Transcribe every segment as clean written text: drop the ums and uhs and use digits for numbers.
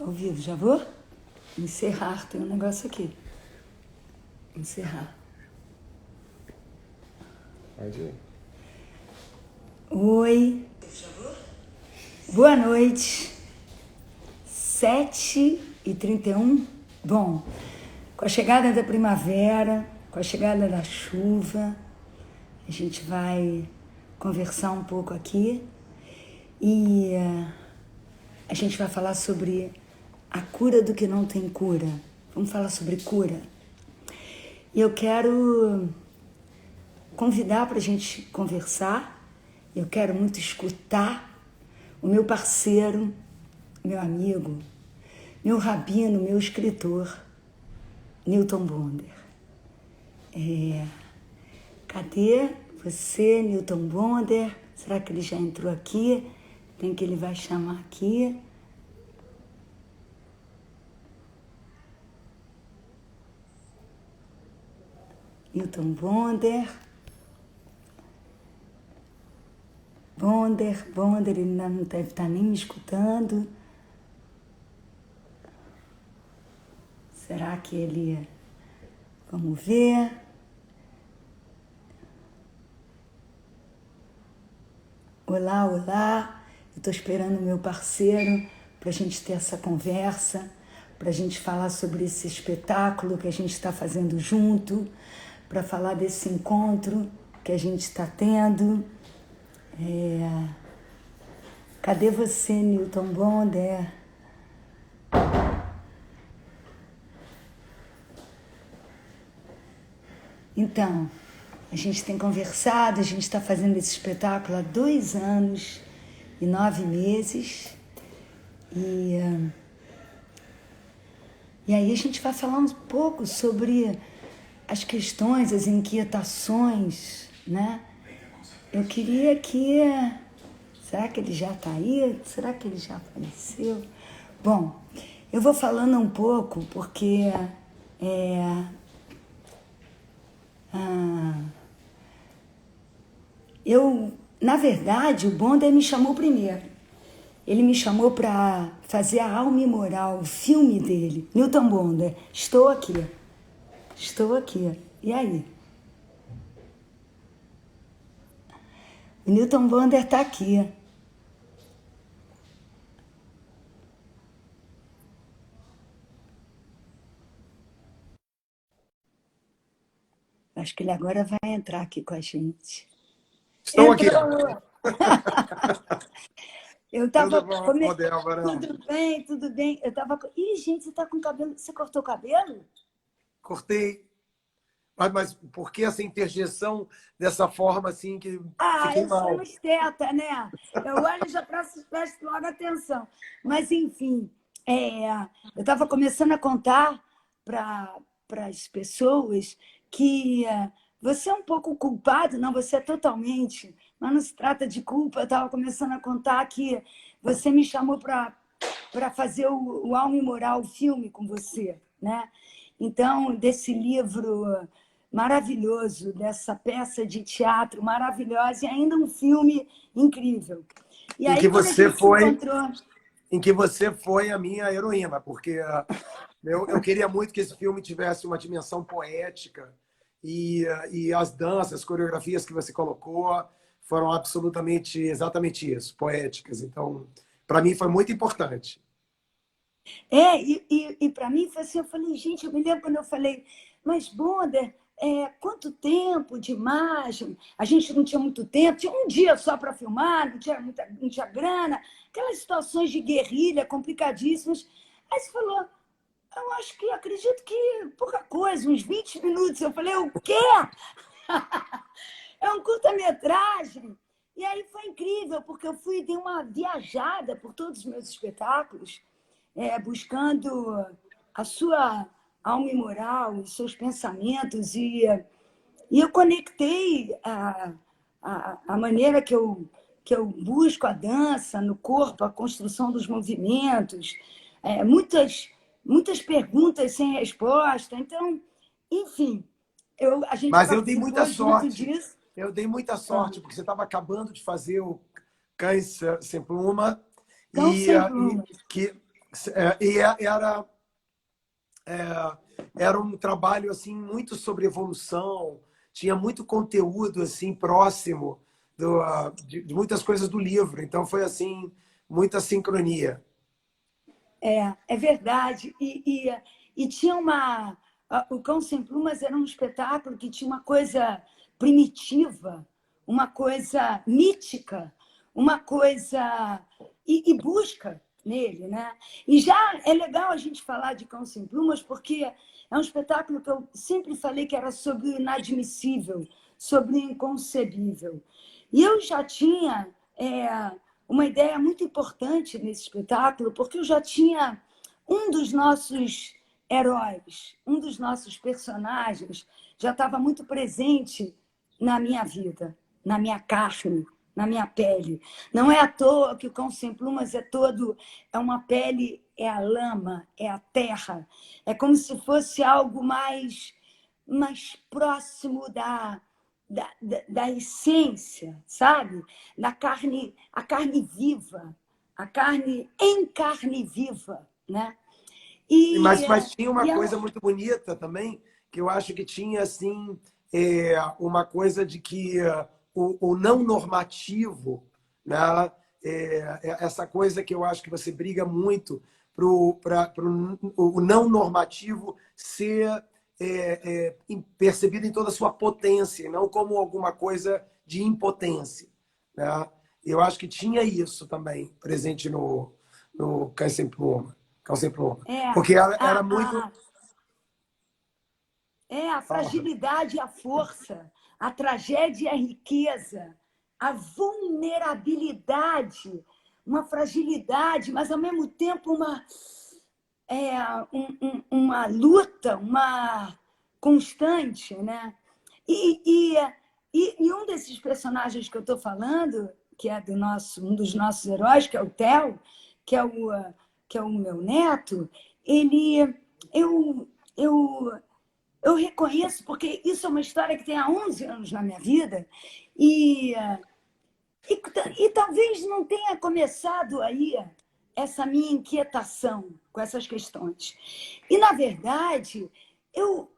Ao vivo, já vou? Encerrar, tem um negócio aqui. Encerrar. Pode ir. Oi. Boa noite. 7h31. Bom, com a chegada da primavera, com a chegada da chuva, a gente vai conversar um pouco aqui e a gente vai falar sobre a cura do que não tem cura. Vamos falar sobre cura. E eu quero convidar para a gente conversar. Eu quero muito escutar o meu parceiro, meu amigo, meu rabino, meu escritor, Newton Bonder. Cadê você, Newton Bonder? Será que ele já entrou aqui? Tem que ele vai chamar aqui. Newton Bonder. Bonder, ele ainda não deve estar nem me escutando. Será que ele... Vamos ver. Olá, olá. Eu estou esperando o meu parceiro para a gente ter essa conversa, para a gente falar sobre esse espetáculo que a gente está fazendo junto, para falar desse encontro que a gente está tendo. Cadê você, Newton Bonder? Então, a gente tem conversado, a gente está fazendo esse espetáculo há 2 anos e 9 meses. E aí a gente vai falar um pouco sobre as questões, as inquietações, né? Eu queria que... Será que ele já está aí? Será que ele já apareceu? Bom, eu vou falando um pouco porque... na verdade, o Bonder me chamou primeiro. Ele me chamou para fazer a Alma e Moral, o filme dele. Newton Bonder, estou aqui. Estou aqui. E aí? O Newton Bonder está aqui. Acho que ele agora vai entrar aqui com a gente. Estou aqui. Eu estava... Tudo bom, Débora? Tudo bem. Eu estava... Ih, gente, você está com cabelo... Você cortou o cabelo? Cortei. Mas por que essa interjeição dessa forma assim que fiquei Eu sou mal? uma esteta, né? Eu olho e já presto logo atenção. Mas, enfim, eu estava começando a contar para as pessoas que você é um pouco culpado, não, você é totalmente, mas não se trata de culpa. Eu estava começando a contar que você me chamou para fazer o Alma e Moral, o filme com você, né? Então, desse livro maravilhoso, dessa peça de teatro maravilhosa e ainda um filme incrível. E Em aí, que quando a você gente se foi, encontrou... em que você foi a minha heroína, porque eu queria muito que esse filme tivesse uma dimensão poética e as danças, as coreografias que você colocou foram absolutamente exatamente isso, poéticas. Então, para mim foi muito importante. E para mim foi assim, eu falei, gente, eu me lembro quando eu falei, mas Bonder, quanto tempo de imagem? A gente não tinha muito tempo, tinha um dia só para filmar, não tinha grana, aquelas situações de guerrilha complicadíssimas. Aí você falou, acredito que pouca coisa, uns 20 minutos. Eu falei, o quê? É um curta-metragem. E aí foi incrível, porque eu dei uma viajada por todos os meus espetáculos, buscando a sua alma e moral, os seus pensamentos, e eu conectei a maneira que eu busco a dança no corpo, a construção dos movimentos, muitas perguntas sem resposta. Então, enfim, a gente Mas eu dei participou muita junto sorte. disso. Eu dei muita sorte, porque você estava acabando de fazer o Cães Sem Pluma Cão e, sem e plumas. que Era, era um trabalho assim muito sobre evolução, tinha muito conteúdo assim próximo de muitas coisas do livro. Então foi assim muita sincronia. É verdade. E tinha uma. O Cão Sem Plumas era um espetáculo que tinha uma coisa primitiva, uma coisa mítica, uma coisa. E busca nele, né? E já é legal a gente falar de Cão Sem Plumas, porque é um espetáculo que eu sempre falei que era sobre o inadmissível, sobre o inconcebível. E eu já tinha. Uma ideia muito importante nesse espetáculo, porque eu já tinha um dos nossos heróis, um dos nossos personagens, já estava muito presente na minha vida, na minha carne, na minha pele. Não é à toa que o Cão Sem Plumas é uma pele, é a lama, é a terra. É como se fosse algo mais próximo da essência, sabe? A carne viva, a carne em carne viva, né? E, Mas tinha uma e coisa muito bonita também, que eu acho que tinha assim uma coisa de que o não normativo, né? Essa coisa que eu acho que você briga muito para o não normativo ser percebido em toda a sua potência, não como alguma coisa de impotência, né? Eu acho que tinha isso também presente no Cães Sem Pluma. Cão Sem Pluma. é, Porque era a, muito. a, a fragilidade e a força, a tragédia e a riqueza, a vulnerabilidade, uma fragilidade, mas ao mesmo tempo uma luta, uma constante, né? E, e um desses personagens que eu estou falando, que é um dos nossos heróis, que é o Theo, que é que é o meu neto, ele, eu, eu, eu reconheço, porque isso é uma história que tem há 11 anos na minha vida, e, e, e talvez não tenha começado aí essa minha inquietação com essas questões. E, na verdade, eu,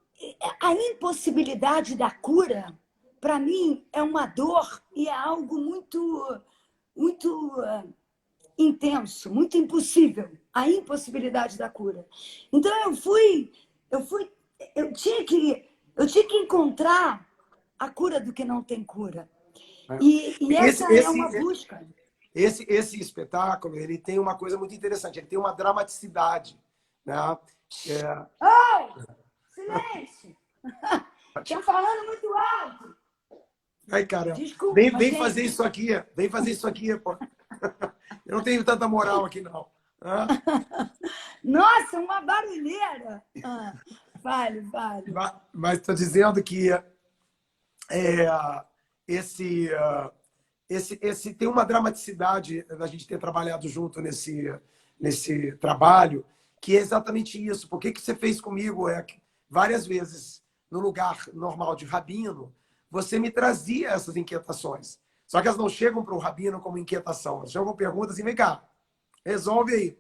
a impossibilidade da cura, para mim, é uma dor e é algo muito intenso, muito impossível, a impossibilidade da cura. Então, eu fui, eu tinha que encontrar a cura do que não tem cura. E Esse, essa é uma esse, busca. esse espetáculo ele tem uma coisa muito interessante, ele tem uma dramaticidade. Né? É... Oh, silêncio! Estão falando muito alto. Ai, caramba. Desculpa, Vem fazer gente. isso aqui. Vem fazer isso aqui, pô. Eu não tenho tanta moral aqui, não. Nossa, uma barulheira. Vale. Mas estou dizendo que é, esse tem uma dramaticidade da gente ter trabalhado junto nesse trabalho, que é exatamente isso. Por que você fez comigo várias vezes, no lugar normal de rabino, você me trazia essas inquietações. Só que elas não chegam para o rabino como inquietação. Elas chegam com perguntas assim, vem cá, resolve aí.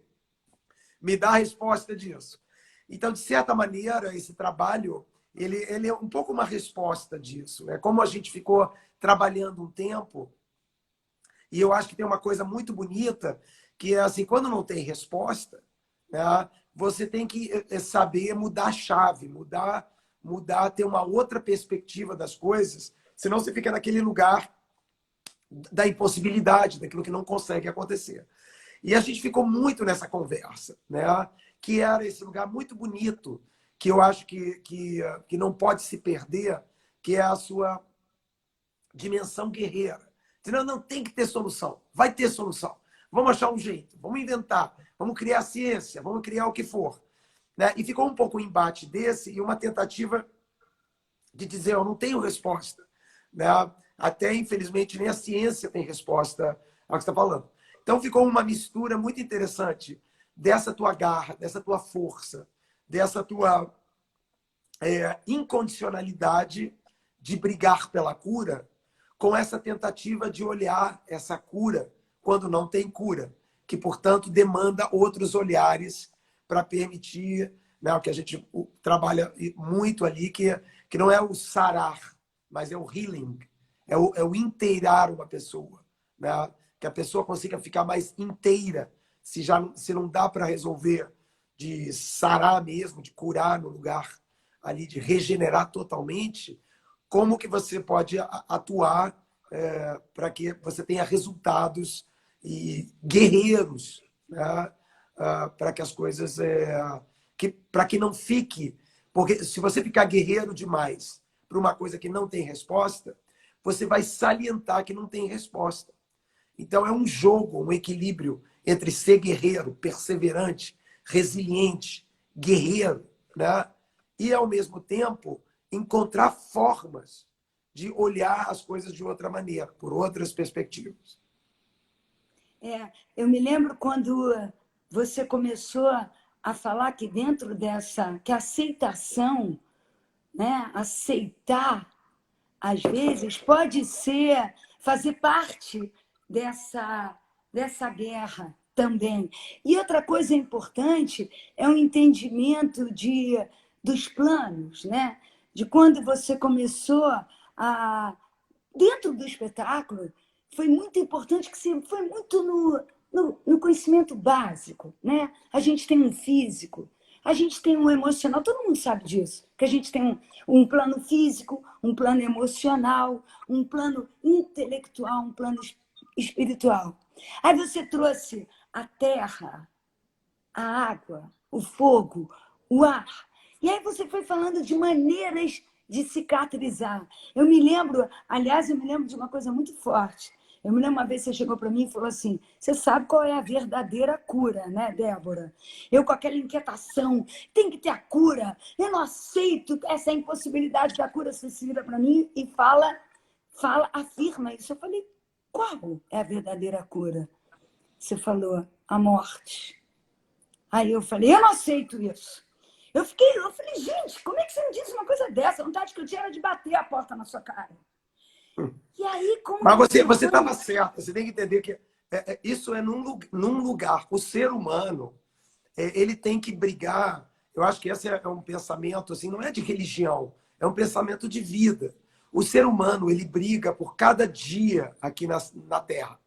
Me dá a resposta disso. Então, de certa maneira, esse trabalho ele é um pouco uma resposta disso. Né? Como a gente ficou trabalhando um tempo, e eu acho que tem uma coisa muito bonita, que é assim, quando não tem resposta, né, você tem que saber mudar a chave, mudar, ter uma outra perspectiva das coisas, senão você fica naquele lugar da impossibilidade, daquilo que não consegue acontecer. E a gente ficou muito nessa conversa, né? Que era esse lugar muito bonito, que eu acho que não pode se perder, que é a sua dimensão guerreira. Senão não tem que ter solução. Vai ter solução. Vamos achar um jeito, vamos inventar, vamos criar ciência, vamos criar o que for. Né? E ficou um pouco um embate desse e uma tentativa de dizer, eu não tenho resposta. Né? Até, infelizmente, nem a ciência tem resposta ao que você está falando. Então, ficou uma mistura muito interessante dessa tua garra, dessa tua força, dessa tua incondicionalidade de brigar pela cura, com essa tentativa de olhar essa cura quando não tem cura, que, portanto, demanda outros olhares para permitir, né, o que a gente trabalha muito ali, que não é o sarar, mas é o healing, é o inteirar uma pessoa, né? Que a pessoa consiga ficar mais inteira, se não dá para resolver de sarar mesmo, de curar no lugar ali, de regenerar totalmente, como que você pode atuar para que você tenha resultados e guerreiros, né? Para que as coisas... para que não fique... Porque se você ficar guerreiro demais para uma coisa que não tem resposta, você vai salientar que não tem resposta. Então é um jogo, um equilíbrio entre ser guerreiro, perseverante, resiliente, guerreiro, né? E, ao mesmo tempo, encontrar formas de olhar as coisas de outra maneira, por outras perspectivas. Eu me lembro quando você começou a falar que dentro que a aceitação, né, aceitar, às vezes, pode fazer parte dessa guerra também. E outra coisa importante é o entendimento dos planos, né? De quando você começou dentro do espetáculo, foi muito importante que você foi muito no conhecimento básico, né? A gente tem um físico, a gente tem um emocional, todo mundo sabe disso, que a gente tem um plano físico, um plano emocional, um plano intelectual, um plano espiritual. Aí você trouxe a terra, a água, o fogo, o ar. E aí você foi falando de maneiras de cicatrizar. Eu me lembro de uma coisa muito forte. Eu me lembro uma vez que você chegou para mim e falou assim: você sabe qual é a verdadeira cura, né, Débora? Eu com aquela inquietação, tem que ter a cura. Eu não aceito essa impossibilidade da cura. Você vira para mim e afirma isso. Eu falei: qual é a verdadeira cura? Você falou: a morte. Aí eu falei: eu não aceito isso. Eu falei: gente, como é que você me diz uma coisa dessa? A vontade que eu tinha era de bater a porta na sua cara. E aí, como Mas você estava certo. Você tem que entender que isso é num lugar. O ser humano, ele tem que brigar. Eu acho que esse é um pensamento, assim, não é de religião, é um pensamento de vida. O ser humano, ele briga por cada dia aqui na Terra,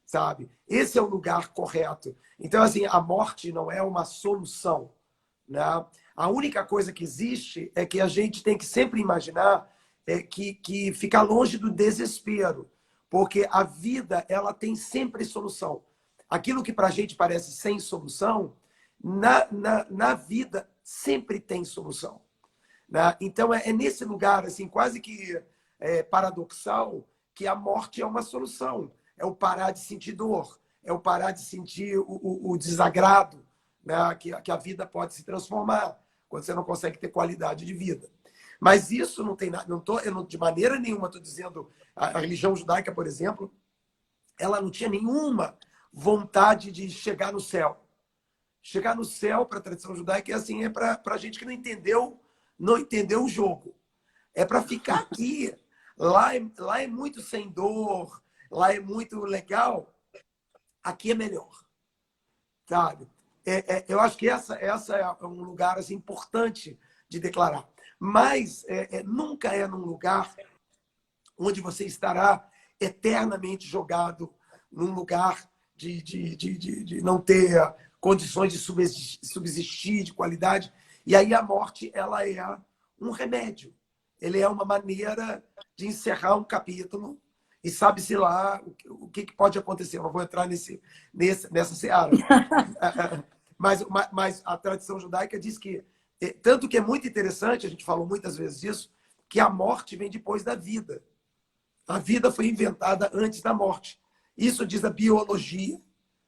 sabe? Esse é o lugar correto. Então, assim, a morte não é uma solução, né? A única coisa que existe é que a gente tem que sempre imaginar que ficar longe do desespero, porque a vida, ela tem sempre solução. Aquilo que para a gente parece sem solução, na vida sempre tem solução, né? Então é nesse lugar, assim, quase que paradoxal, que a morte é uma solução. É o parar de sentir dor, é o parar de sentir o desagrado, né? Que a vida pode se transformar quando você não consegue ter qualidade de vida. Mas isso não tem nada, de maneira nenhuma estou dizendo, a religião judaica, por exemplo, ela não tinha nenhuma vontade de chegar no céu. Chegar no céu, para a tradição judaica, é para gente que não entendeu o jogo. É para ficar aqui. Lá é muito sem dor, lá é muito legal. Aqui é melhor, sabe? Eu acho que essa é um lugar assim, importante de declarar. Mas nunca é num lugar onde você estará eternamente jogado num lugar de não ter condições de subsistir, de qualidade. E aí a morte, ela é um remédio. Ele é uma maneira de encerrar um capítulo e sabe-se lá o que pode acontecer. Eu não vou entrar nessa seara. Mas a tradição judaica diz que, tanto que é muito interessante, a gente falou muitas vezes disso, que a morte vem depois da vida. A vida foi inventada antes da morte. Isso diz a biologia.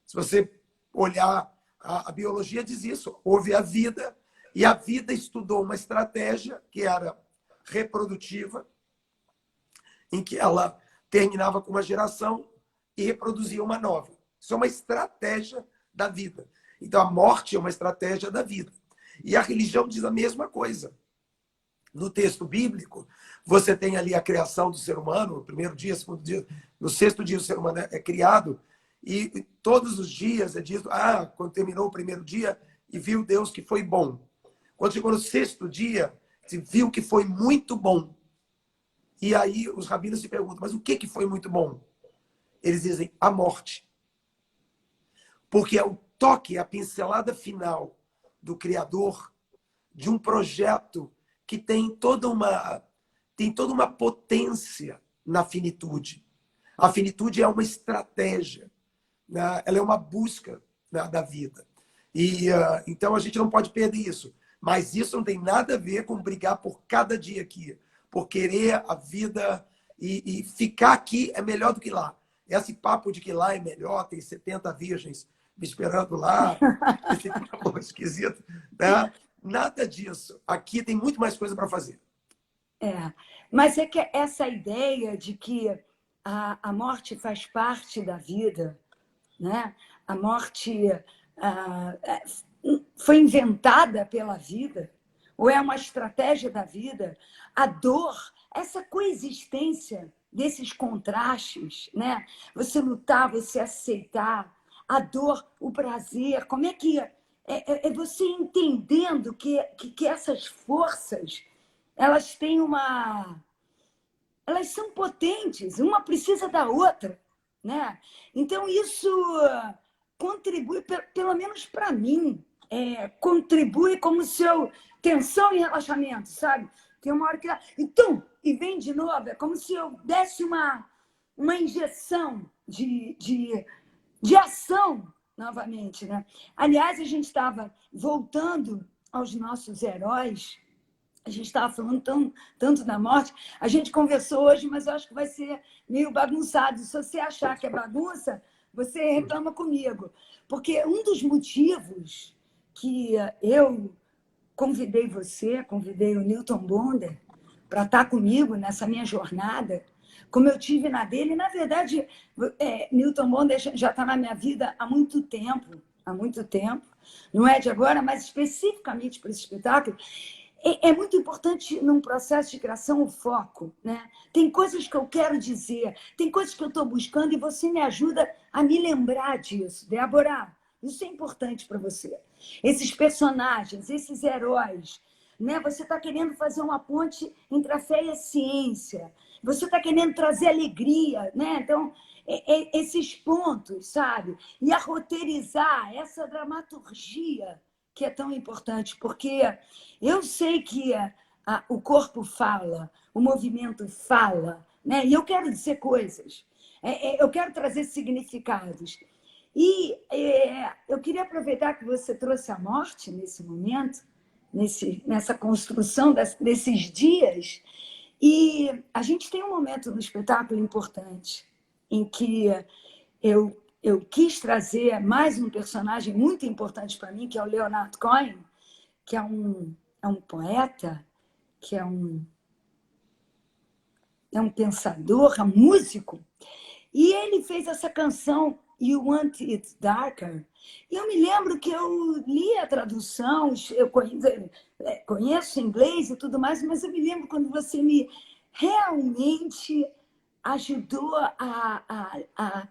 Se você olhar, a biologia diz isso. Houve a vida, e a vida estudou uma estratégia que era reprodutiva, em que ela terminava com uma geração e reproduzia uma nova. Isso é uma estratégia da vida. Então, a morte é uma estratégia da vida. E a religião diz a mesma coisa. No texto bíblico, você tem ali a criação do ser humano, no primeiro dia, segundo dia, no sexto dia o ser humano é criado, E todos os dias é dito, quando terminou o primeiro dia, e viu Deus que foi bom. Quando chegou no sexto dia, se viu que foi muito bom. E aí os rabinos se perguntam, mas o que foi muito bom? Eles dizem, a morte. Porque é o toque, a pincelada final do Criador de um projeto que tem toda uma potência na finitude. A finitude é uma estratégia, né? Ela é uma busca, né, da vida. E então a gente não pode perder isso. Mas isso não tem nada a ver com brigar por cada dia aqui, por querer a vida e ficar aqui é melhor do que lá. Esse papo de que lá é melhor, tem 70 virgens me esperando lá, esse papo esquisito, né? Nada disso. Aqui tem muito mais coisa para fazer. Mas é que essa ideia de que a morte faz parte da vida, né? A morte foi inventada pela vida, ou é uma estratégia da vida, a dor, essa coexistência desses contrastes, né? Você lutar, você aceitar, a dor, o prazer, como é que é você entendendo que essas forças, elas têm elas são potentes, uma precisa da outra, né? Então isso contribui, pelo menos para mim, contribui como se eu tensão e relaxamento, sabe? Tem uma hora que então, e vem de novo, é como se eu desse uma injeção de ação novamente, né? Aliás, a gente estava voltando aos nossos heróis, a gente estava falando tanto da morte, a gente conversou hoje, mas eu acho que vai ser meio bagunçado. Se você achar que é bagunça, você reclama comigo. Porque um dos motivos que eu convidei o Newton Bonder para estar comigo nessa minha jornada, como eu tive na dele, na verdade, Newton Bonder já está na minha vida há muito tempo, não é de agora, mas especificamente para esse espetáculo. É muito importante num processo de criação o foco, né? Tem coisas que eu quero dizer, tem coisas que eu estou buscando e você me ajuda a me lembrar disso. Débora, isso é importante para você. Esses personagens, esses heróis, né? Você está querendo fazer uma ponte entre a fé e a ciência. Você está querendo trazer alegria, né? Então, esses pontos, sabe? E a roteirizar essa dramaturgia que é tão importante, porque eu sei que o corpo fala, o movimento fala, né? E eu quero dizer coisas, eu quero trazer significados. E eu queria aproveitar que você trouxe a morte nesse momento, nessa construção desses dias, e a gente tem um momento no espetáculo importante em que eu quis trazer mais um personagem muito importante para mim, que é o Leonard Cohen, que é um poeta, que é um pensador, um músico, e ele fez essa canção You Want It Darker. E eu me lembro que eu li a tradução, eu conheço inglês e tudo mais, mas eu me lembro quando você me realmente ajudou a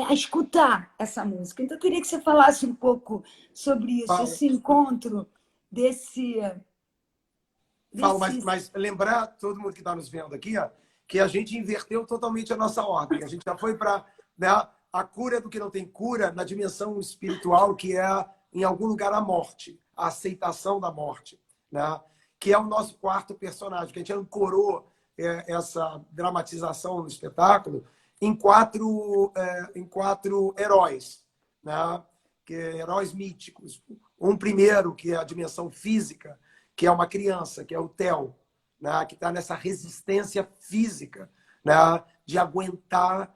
escutar essa música. Então, eu queria que você falasse um pouco sobre isso, esse encontro desse... Falo, mas lembrar todo mundo que está nos vendo aqui, que a gente inverteu totalmente a nossa ordem. A gente já foi para, né, a cura do que não tem cura na dimensão espiritual, que é, em algum lugar, a morte, a aceitação da morte, né? Que é o nosso quarto personagem, que a gente ancorou essa dramatização no espetáculo em quatro heróis, né? Heróis míticos. Um primeiro, que é a dimensão física, que é uma criança, que é o Theo, né? Que está nessa resistência física, né? De aguentar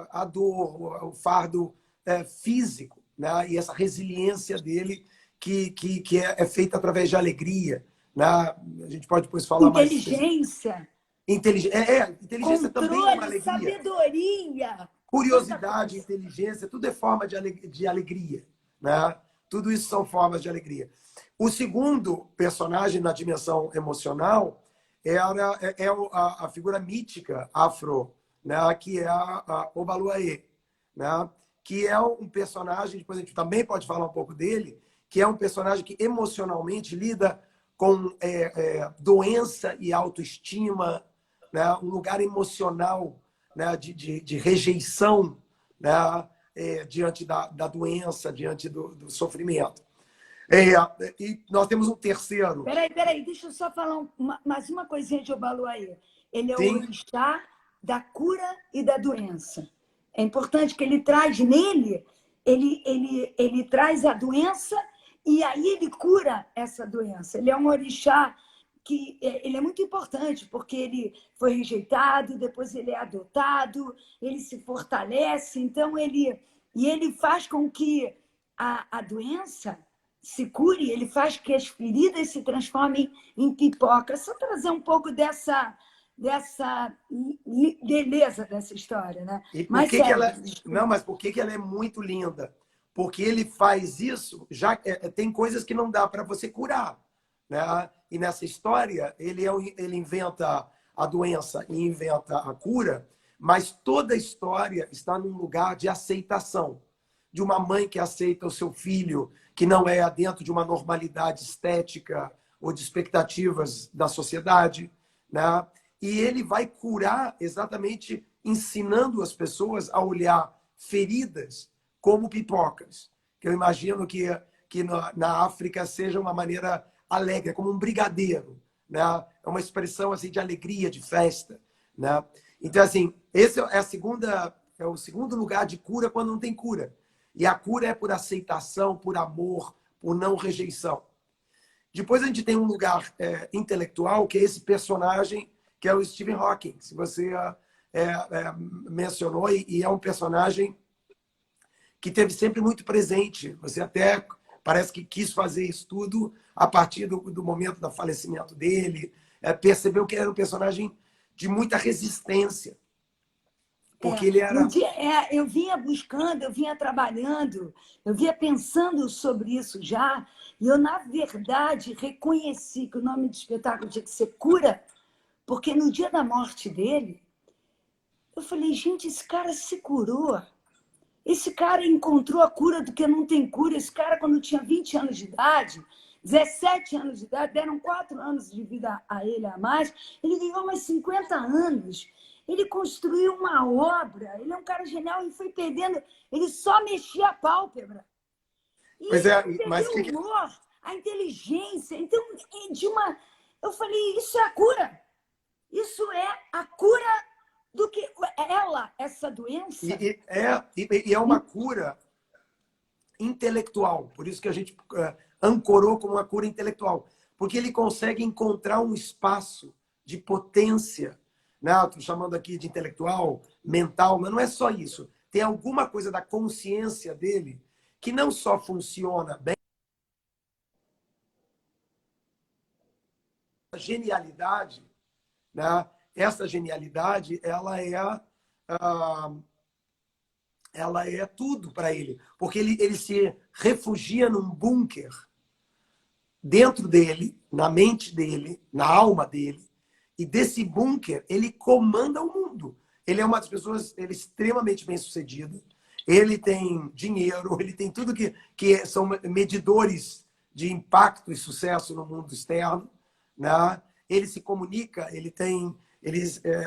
a dor, o fardo físico, né? E essa resiliência dele que é feita através de alegria, né? A gente pode depois falar mais. Inteligência. Inteligência também é uma alegria. Sabedoria. Curiosidade, inteligência, tudo é forma de alegria, né? Tudo isso são formas de alegria. O segundo personagem na dimensão emocional é a figura mítica afro, né? Que é a Obaluaê, né? Que é um personagem, depois a gente também pode falar um pouco dele, que é um personagem que emocionalmente lida com doença e autoestima, né? Um lugar emocional, né? de rejeição, né? Diante da doença, diante do sofrimento. E nós temos um terceiro. Peraí, deixa eu só falar mais uma coisinha de Obaluayê. Ele é o Sim, orixá da cura e da doença. É importante que ele traz nele, ele traz a doença e aí ele cura essa doença. Ele é um orixá que ele é muito importante, porque ele foi rejeitado, depois ele é adotado, ele se fortalece, então ele faz com que a doença se cure, ele faz que as feridas se transformem em pipoca. Só trazer um pouco dessa beleza dessa história, né? e por Mas que que segue, ela... desculpa. Não, mas por que que ela é muito linda? Porque ele faz isso, já tem coisas que não dá para você curar, né? E nessa história, ele inventa a doença e inventa a cura, mas toda a história está num lugar de aceitação, de uma mãe que aceita o seu filho, que não é dentro de uma normalidade estética ou de expectativas da sociedade, né? E ele vai curar exatamente ensinando as pessoas a olhar feridas como pipocas, que eu imagino que na África seja uma maneira alegre, como um brigadeiro, né? É uma expressão assim de alegria, de festa, né? Então assim, esse é o segundo lugar de cura quando não tem cura. E a cura é por aceitação, por amor, por não rejeição. Depois a gente tem um lugar intelectual, que é esse personagem, que é o Stephen Hawking. Se você mencionou, e é um personagem que teve sempre muito presente. Você até parece que quis fazer isso tudo a partir do momento do falecimento dele. Percebeu que ele era um personagem de muita resistência. Porque ele Um era... dia, eu vinha buscando, eu vinha trabalhando, eu vinha pensando sobre isso já, e eu, na verdade, reconheci que o nome do espetáculo tinha que ser Cura, porque no dia da morte dele, eu falei, gente, esse cara se curou. Esse cara encontrou a cura do que não tem cura. Esse cara, quando tinha 20 anos de idade, 17 anos de idade, deram 4 anos de vida a ele a mais, ele ganhou mais 50 anos. Ele construiu uma obra, ele é um cara genial e foi perdendo, ele só mexia a pálpebra. Pois E é, ele mas perdeu o humor, a inteligência. Então, eu falei, isso é a cura. Isso é a cura do que essa doença. e é uma cura intelectual. Por isso que a gente ancorou como uma cura intelectual. Porque ele consegue encontrar um espaço de potência. Né? Estou chamando aqui de intelectual, mental, mas não é só isso. Tem alguma coisa da consciência dele que não só funciona bem, a genialidade, né? Essa genialidade, ah, ela é tudo para ele. Porque ele se refugia num bunker dentro dele, na mente dele, na alma dele. E desse bunker, ele comanda o mundo. Ele é uma das pessoas, ele é extremamente bem-sucedido. Ele tem dinheiro, ele tem tudo que são medidores de impacto e sucesso no mundo externo, né? Ele se comunica,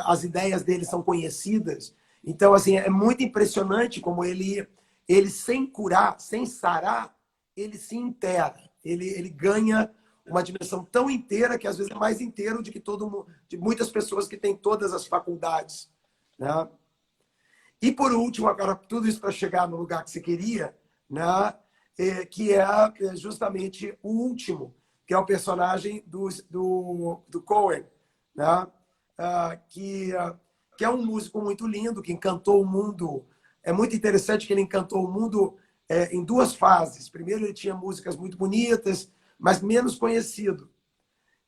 as ideias dele são conhecidas. Então, assim, é muito impressionante como ele sem curar, sem sarar, ele se inteira. Ele ganha uma dimensão tão inteira que às vezes é mais inteiro de que de muitas pessoas que têm todas as faculdades, né? E por último, agora tudo isso para chegar no lugar que você queria, né? Que é justamente o último, que é o personagem do Cohen, né? Que é um músico muito lindo, que encantou o mundo. É muito interessante que ele encantou o mundo em duas fases. Primeiro, ele tinha músicas muito bonitas, mas menos conhecido.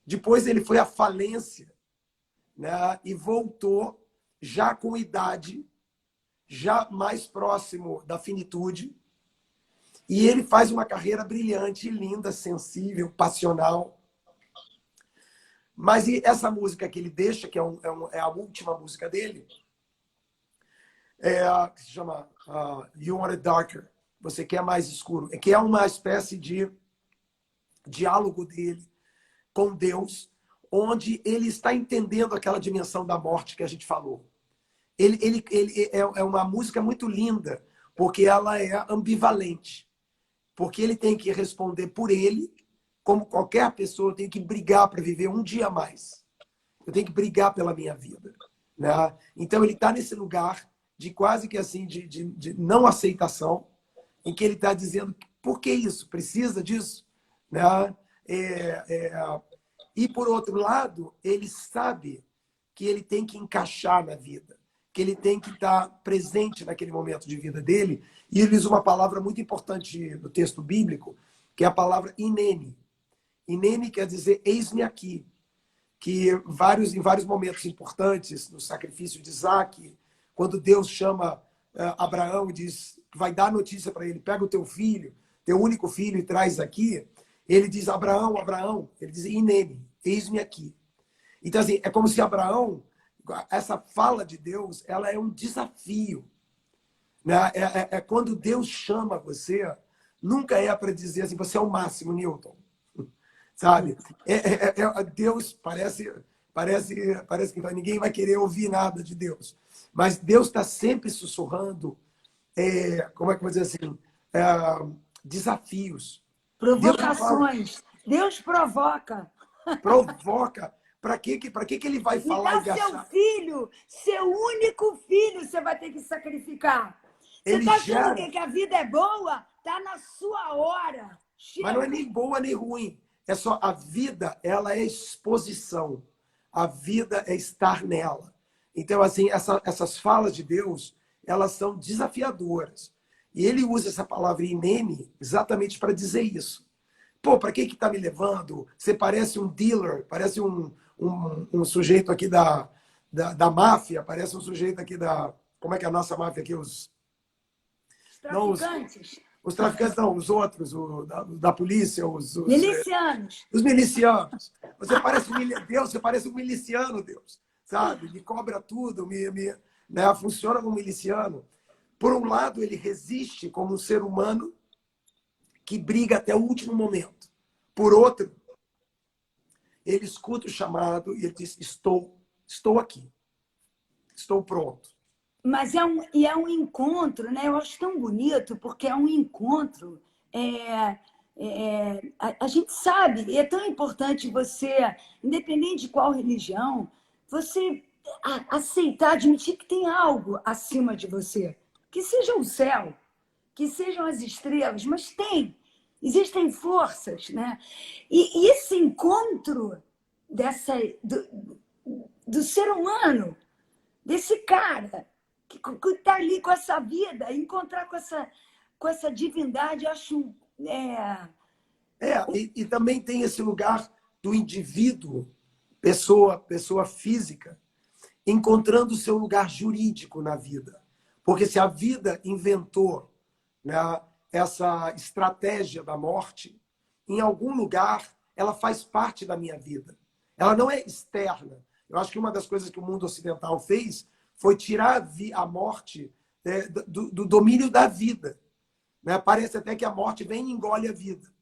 Depois, ele foi à falência, né? E voltou já com idade, já mais próximo da finitude. E ele faz uma carreira brilhante, linda, sensível, passional. Mas e essa música que ele deixa, que é a última música dele, que se chama You Want It Darker. Você quer mais escuro. É que é uma espécie de diálogo dele com Deus, onde ele está entendendo aquela dimensão da morte que a gente falou. Ele é uma música muito linda, porque ela é ambivalente. Porque ele tem que responder por ele, como qualquer pessoa, eu tenho que brigar para viver um dia a mais. Eu tenho que brigar pela minha vida. Né? Então ele está nesse lugar de quase que assim, de não aceitação, em que ele está dizendo, por que isso? Precisa disso? Né? E, por outro lado, ele sabe que ele tem que encaixar na vida, que ele tem que estar presente naquele momento de vida dele. E ele usa uma palavra muito importante no texto bíblico, que é a palavra inene. Inene quer dizer eis-me aqui, que em vários momentos importantes, no sacrifício de Isaac, quando Deus chama Abraão e diz, vai dar notícia para ele, pega o teu filho, teu único filho, e traz aqui, ele diz, Abraão, Abraão, ele diz, inene, eis-me aqui. Então, assim, é como se Abraão, essa fala de Deus, ela é um desafio. Né? É quando Deus chama você, nunca é para dizer assim, você é o máximo, Newton. Sabe? Deus parece que ninguém vai querer ouvir nada de Deus. Mas Deus está sempre sussurrando, como é que eu vou dizer assim, desafios. Provocações. Deus provoca. Provoca. Para que ele vai falar e gastar? Seu filho, seu único filho, você vai ter que sacrificar. Você está achando que a vida é boa? Está na sua hora. Chega. Mas não é nem boa nem ruim. É só a vida, ela é exposição. A vida é estar nela. Então, assim, essas falas de Deus, elas são desafiadoras. E ele usa essa palavra inene exatamente para dizer isso. Pô, para que está me levando? Você parece um dealer, parece um sujeito aqui da máfia, parece um sujeito aqui da... Como é que é a nossa máfia aqui? Os traficantes. Os traficantes não, os outros, da polícia, os milicianos. Os milicianos. Você parece Deus, você parece um miliciano, Deus. Sabe? Me cobra tudo, né? Funciona como miliciano. Por um lado, ele resiste como um ser humano que briga até o último momento. Por outro, ele escuta o chamado e ele diz, estou aqui. Estou pronto. Mas é um encontro, né? Eu acho tão bonito, porque é um encontro. A gente sabe, e é tão importante você, independente de qual religião, você aceitar, admitir que tem algo acima de você. Que seja o céu, que sejam as estrelas, mas existem forças, né? E esse encontro do ser humano, desse cara que está ali com essa vida, encontrar com essa divindade, eu acho... E também tem esse lugar do indivíduo, pessoa física, encontrando o seu lugar jurídico na vida. Porque se a vida inventou, né, essa estratégia da morte, em algum lugar ela faz parte da minha vida. Ela não é externa. Eu acho que uma das coisas que o mundo ocidental fez foi tirar a morte do domínio da vida. Né? Parece até que a morte vem e engole a vida.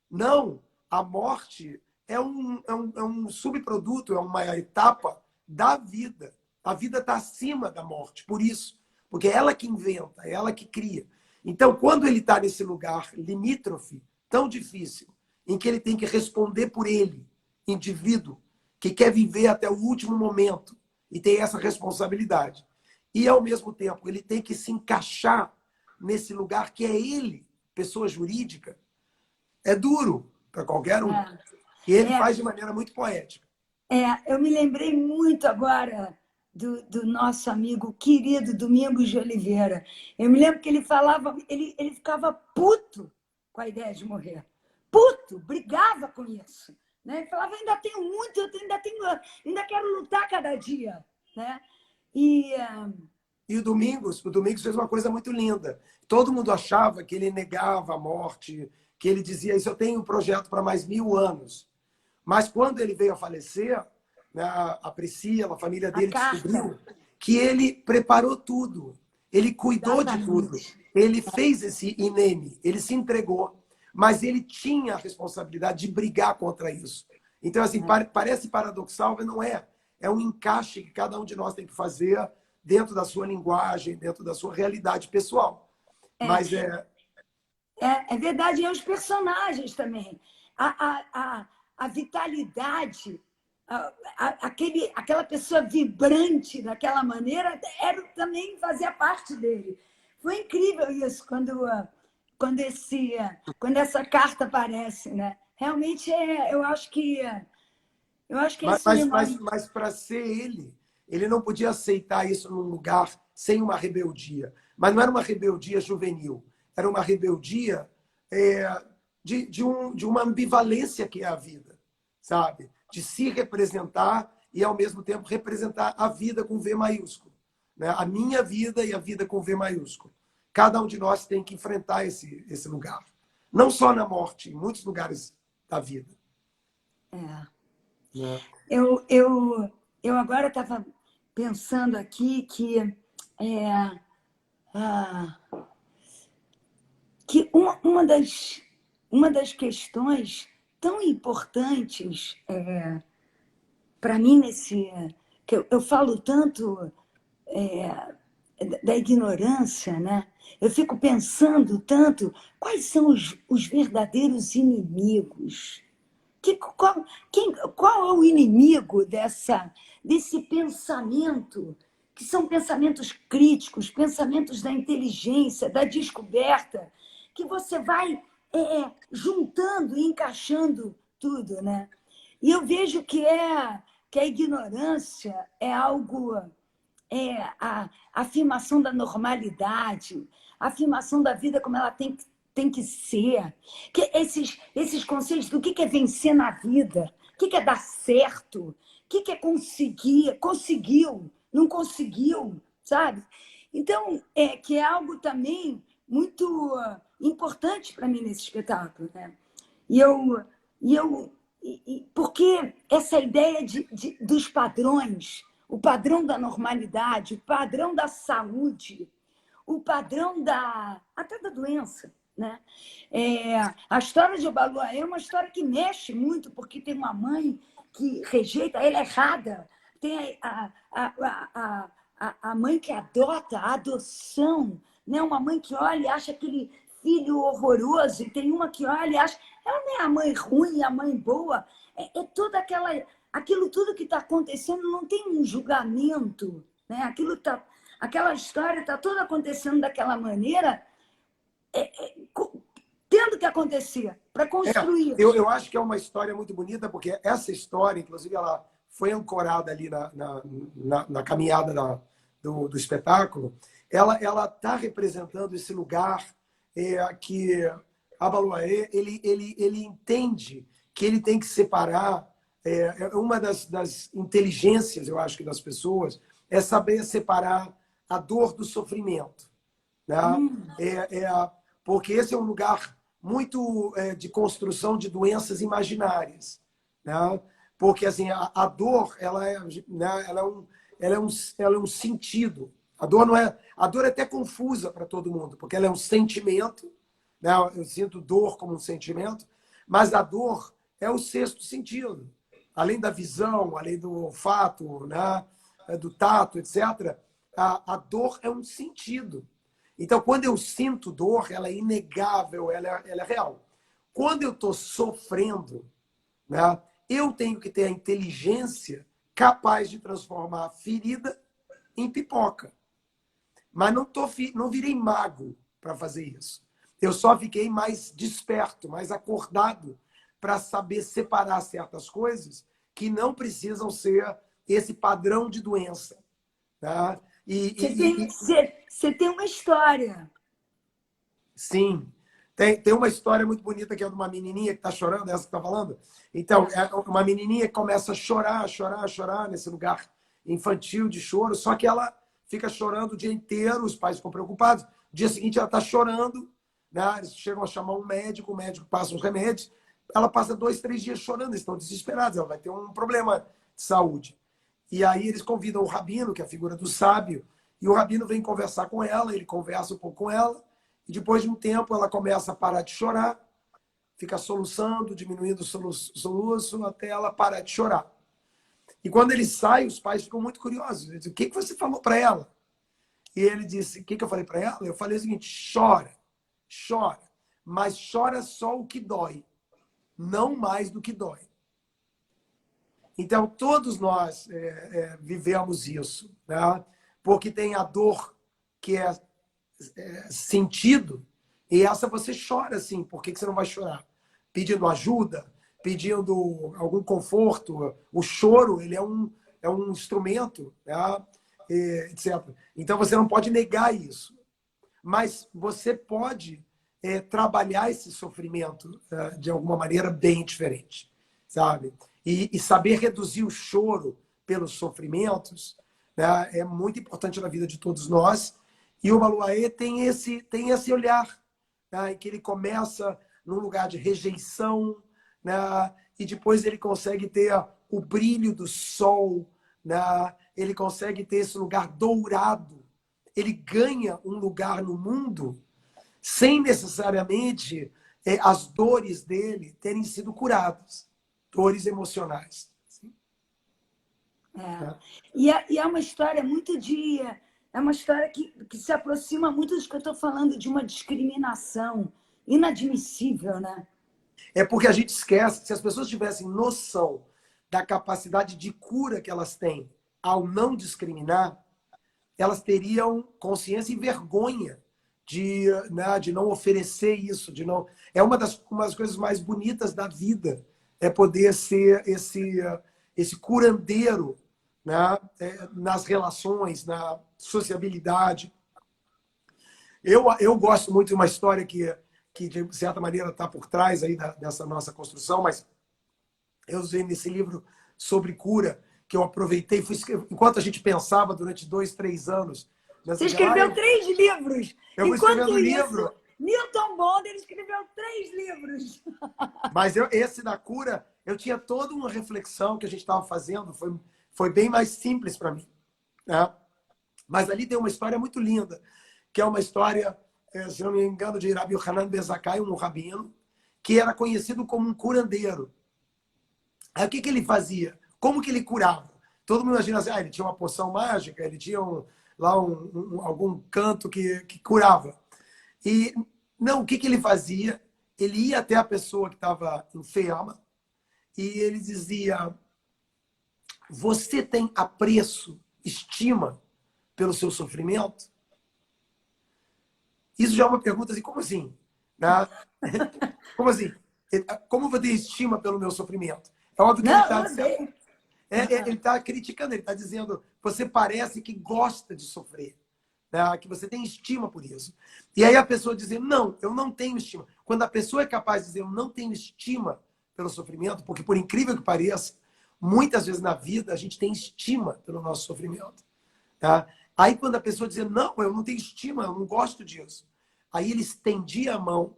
Não, a morte é um subproduto, é uma etapa da vida. A vida está acima da morte, por isso. Porque é ela que inventa, é ela que cria. Então, quando ele está nesse lugar limítrofe, tão difícil, em que ele tem que responder por ele, indivíduo, que quer viver até o último momento, e tem essa responsabilidade. E, ao mesmo tempo, ele tem que se encaixar nesse lugar que é ele, pessoa jurídica. É duro para qualquer um. E ele faz de maneira muito poética. Eu me lembrei muito agora do nosso amigo querido Domingos de Oliveira. Eu me lembro que ele falava, ele ficava puto com a ideia de morrer. Puto, brigava com isso. Né? Ele falava, ainda tenho muito, ainda quero lutar cada dia. Né? E o Domingos fez uma coisa muito linda. Todo mundo achava que ele negava a morte, que ele dizia, isso eu tenho um projeto para mais 1000 anos. Mas quando ele veio a falecer, né, a Priscila, a família dele descobriu que ele preparou tudo. Ele cuidou de tudo. Exatamente. Ele fez esse ineme, ele se entregou, mas ele tinha a responsabilidade de brigar contra isso. Então, assim, parece paradoxal, mas não é. É um encaixe que cada um de nós tem que fazer dentro da sua linguagem, dentro da sua realidade pessoal. Mas É verdade, e os personagens também. A vitalidade, aquela pessoa vibrante daquela maneira, também fazia parte dele. Foi incrível isso, quando essa carta aparece, né? Realmente, eu acho que Mas, esse mas, nome... mas, mas para ser ele não podia aceitar isso num lugar sem uma rebeldia. Mas não era uma rebeldia juvenil, era uma rebeldia é, de uma ambivalência que é a vida, sabe? De se representar e, ao mesmo tempo, representar a vida com V maiúsculo. Né? A minha vida e a vida com V maiúsculo. Cada um de nós tem que enfrentar esse lugar. Não só na morte, em muitos lugares da vida. É. Né? Eu agora estava pensando aqui é, ah, que uma das questões tão importantes para mim que eu falo tanto da ignorância, né? Eu fico pensando tanto quais são os verdadeiros inimigos. Qual é o inimigo desse pensamento, que são pensamentos críticos, pensamentos da inteligência, da descoberta, que você vai juntando e encaixando tudo, né? E eu vejo que a ignorância é algo, a afirmação da normalidade, a afirmação da vida como ela tem que ser. Que esses conceitos do que é vencer na vida, o que é dar certo, o que é conseguir, conseguiu, não conseguiu, sabe? Então, que é algo também muito importante para mim nesse espetáculo, né? E eu, porque essa ideia dos padrões, o padrão da normalidade, o padrão da saúde, o padrão até da doença, né? A história de Obaloaiê é uma história que mexe muito, porque tem uma mãe que rejeita, ela é errada, tem a mãe que adota, a adoção, né? Uma mãe que olha e acha aquele filho horroroso, e tem uma que olha e acha, ela não é a mãe ruim, a mãe boa, é toda aquilo tudo que está acontecendo, não tem um julgamento, né? Aquela história está toda acontecendo daquela maneira, tendo que acontecer para construir. Eu acho que é uma história muito bonita, porque essa história, inclusive, ela foi ancorada ali na caminhada do espetáculo. Ela está representando esse lugar que Obaloaiê ele entende que ele tem que separar. Uma das inteligências, eu acho que das pessoas, é saber separar a dor do sofrimento. Né? Porque esse é um lugar muito de construção de doenças imaginárias. Né? Porque assim, a dor né, ela é um sentido. A dor não é. A dor é até confusa para todo mundo, porque ela é um sentimento. Né? Eu sinto dor como um sentimento, mas a dor é o sexto sentido. Além da visão, além do olfato, né? Do tato, etc., a dor é um sentido. Então, quando eu sinto dor, ela é inegável, ela é real. Quando eu estou sofrendo, né, eu tenho que ter a inteligência capaz de transformar a ferida em pipoca. Mas não virei mago para fazer isso. Eu só fiquei mais desperto, mais acordado para saber separar certas coisas que não precisam ser esse padrão de doença. Tá? Você tem uma história. Sim. Tem uma história muito bonita que é de uma menininha que está chorando, essa que está falando. Então, é uma menininha que começa a chorar, chorar, chorar nesse lugar infantil de choro, só que ela fica chorando o dia inteiro, os pais ficam preocupados. No dia seguinte, ela está chorando, né? Eles chegam a chamar um médico, o médico passa os remédios. Ela passa 2, 3 dias chorando, eles estão desesperados, ela vai ter um problema de saúde. E aí eles convidam o rabino, que é a figura do sábio, E o rabino vem conversar com ela, ele conversa um pouco com ela, e depois de um tempo ela começa a parar de chorar, fica soluçando, diminuindo o soluço, até ela parar de chorar. E quando ele sai, os pais ficam muito curiosos. Eles dizem, o que você falou para ela? E ele disse, o que eu falei para ela? Eu falei o seguinte, chora, chora, mas chora só o que dói, não mais do que dói. Então, todos nós vivemos isso, né? Porque tem a dor que é sentido, e essa você chora, assim. Por que você não vai chorar? Pedindo ajuda, pedindo algum conforto. O choro, ele é um instrumento, né? Etc. Então, você não pode negar isso. Mas você pode trabalhar esse sofrimento de alguma maneira bem diferente, sabe? E saber reduzir o choro pelos sofrimentos, né, é muito importante na vida de todos nós. E o Maluaê tem esse olhar, né, em que ele começa num lugar de rejeição, né, e depois ele consegue ter o brilho do sol, né, ele consegue ter esse lugar dourado. Ele ganha um lugar no mundo sem necessariamente as dores dele terem sido curadas, dores emocionais. É. E é uma história muito de... É uma história que se aproxima muito do que eu estou falando, de uma discriminação inadmissível, né? É porque a gente esquece, se as pessoas tivessem noção da capacidade de cura que elas têm ao não discriminar, elas teriam consciência e vergonha de, né, de não oferecer isso, de não. É uma das coisas mais bonitas da vida, é poder ser esse curandeiro, né, nas relações, na sociabilidade. Eu gosto muito de uma história que de certa maneira está por trás aí dessa nossa construção, mas eu usei nesse livro sobre cura, que eu aproveitei, enquanto a gente pensava durante 2, 3 anos. Você escreveu 3 livros. Eu vou Enquanto escrevendo isso, livro. Newton Bonder escreveu 3 livros. Mas esse da cura, eu tinha toda uma reflexão que a gente estava fazendo, foi bem mais simples para mim, né? Mas ali tem uma história muito linda, que é uma história, se não me engano, de Rabi Yohanan ben Zakkai, um rabino, que era conhecido como um curandeiro. Aí o que ele fazia? Como que ele curava? Todo mundo imagina assim, ele tinha uma poção mágica, ele tinha algum canto que curava. E não, o que ele fazia? Ele ia até a pessoa que estava enferma e ele dizia, você tem apreço, estima pelo seu sofrimento? Isso já é uma pergunta assim, como assim? Né? Como assim? Como eu vou ter estima pelo meu sofrimento? É óbvio que ele está ele tá criticando, ele está dizendo, você parece que gosta de sofrer, né? Que você tem estima por isso. E aí a pessoa diz, não, eu não tenho estima. Quando a pessoa é capaz de dizer, eu não tenho estima pelo sofrimento, porque por incrível que pareça, muitas vezes na vida a gente tem estima pelo nosso sofrimento. Tá? Aí quando a pessoa dizia, não, eu não tenho estima, eu não gosto disso. Aí ele estendia a mão